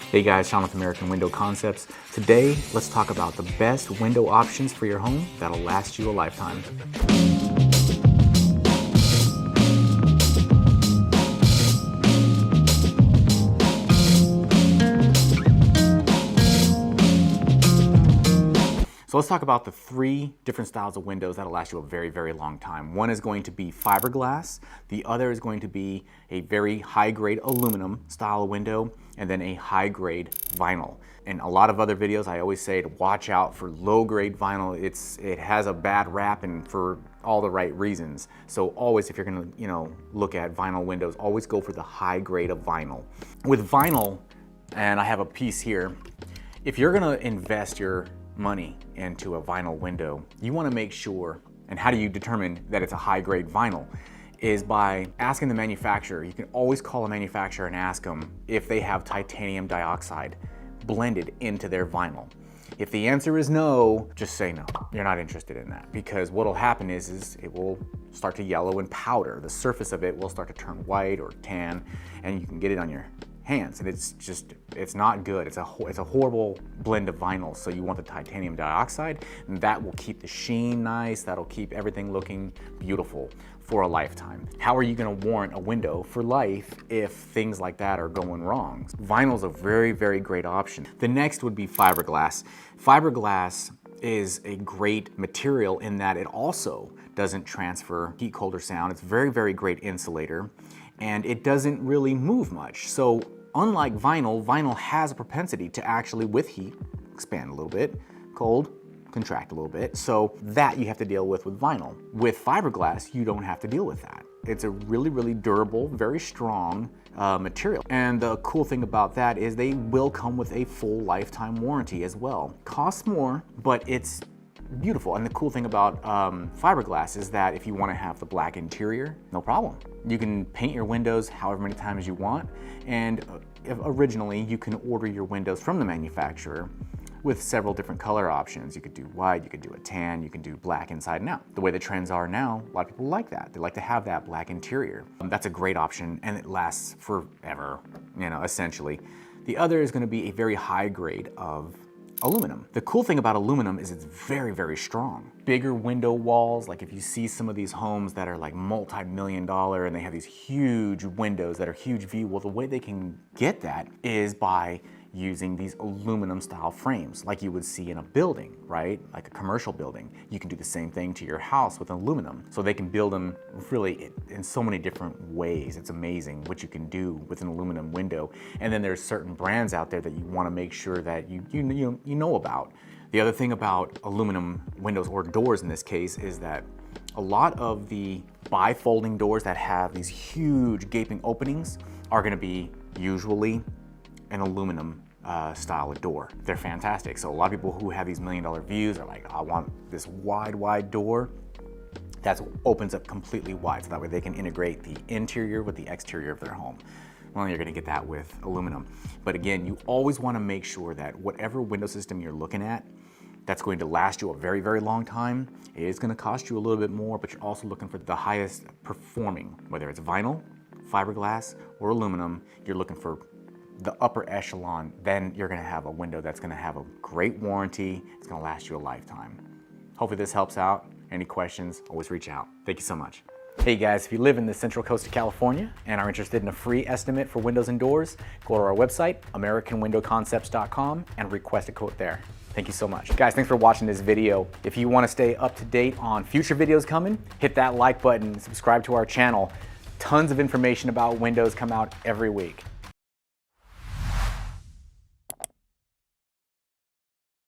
Hey guys, Sean with American Window Concepts. Today, let's talk about the best window options for your home that'll last you a lifetime. So let's talk about the three different styles of windows that'll last you a very, very long time. One is going to be fiberglass, the other is going to be a very high-grade aluminum style of window, and then a high-grade vinyl. In a lot of other videos, I always say to watch out for low-grade vinyl. It has a bad rap, and for all the right reasons. So always, if you're gonna look at vinyl windows, always go for the high grade of vinyl. With vinyl, and I have a piece here, if you're gonna invest your money into a vinyl window, you want to make sure, and how do you determine that it's a high-grade vinyl, is by asking the manufacturer. You can always call a manufacturer and ask them if they have titanium dioxide blended into their vinyl. If the answer is no, just say no. You're not interested in that, because what'll happen is it will start to yellow and powder. The surface of it will start to turn white or tan, and you can get it on your hands, and it's not good. It's a horrible blend of vinyl. So you want the titanium dioxide, and that will keep the sheen nice. That'll keep everything looking beautiful for a lifetime. How are you going to warrant a window for life if things like that are going wrong? Vinyl's a very, very great option. The next would be fiberglass. Fiberglass is a great material in that it also doesn't transfer heat, cold, or sound. It's very, very great insulator, and it doesn't really move much. So unlike vinyl, vinyl has a propensity to actually, with heat, expand a little bit, cold, contract a little bit. So that you have to deal with vinyl. With fiberglass, you don't have to deal with that. It's a really, really durable, very strong material. And the cool thing about that is they will come with a full lifetime warranty as well. Costs more, but it's beautiful. And the cool thing about fiberglass is that if you want to have the black interior, no problem. You can paint your windows however many times you want, and originally you can order your windows from the manufacturer with several different color options. You could do white, you could do a tan, you can do black inside and out. The way the trends are now, a lot of people like that. They like to have that black interior. That's a great option, and it lasts forever, essentially. The other is going to be a very high grade of aluminum. The cool thing about aluminum is it's very, very strong. Bigger window walls, like if you see some of these homes that are like multi-million-dollar and they have these huge windows that are huge view, well, the way they can get that is by using these aluminum style frames like you would see in a building, right? Like a commercial building. You can do the same thing to your house with aluminum. So they can build them really in so many different ways. It's amazing what you can do with an aluminum window. And then there's certain brands out there that you want to make sure that you know about. The other thing about aluminum windows, or doors in this case, is that a lot of the bifolding doors that have these huge gaping openings are going to be usually an aluminum style of door. They're fantastic. So a lot of people who have these $1 million views are like, I want this wide door that opens up completely wide, so that way they can integrate the interior with the exterior of their home. Well, you're gonna get that with aluminum. But again, you always wanna make sure that whatever window system you're looking at, that's going to last you a very, very long time. It is gonna cost you a little bit more, but you're also looking for the highest performing, whether it's vinyl, fiberglass, or aluminum. You're looking for the upper echelon. Then you're gonna have a window that's gonna have a great warranty. It's gonna last you a lifetime. Hopefully this helps out. Any questions, always reach out. Thank you so much. Hey guys, if you live in the Central Coast of California and are interested in a free estimate for windows and doors, go to our website, AmericanWindowConcepts.com, and request a quote there. Thank you so much. Guys, thanks for watching this video. If you wanna stay up to date on future videos coming, hit that like button, subscribe to our channel. Tons of information about windows come out every week.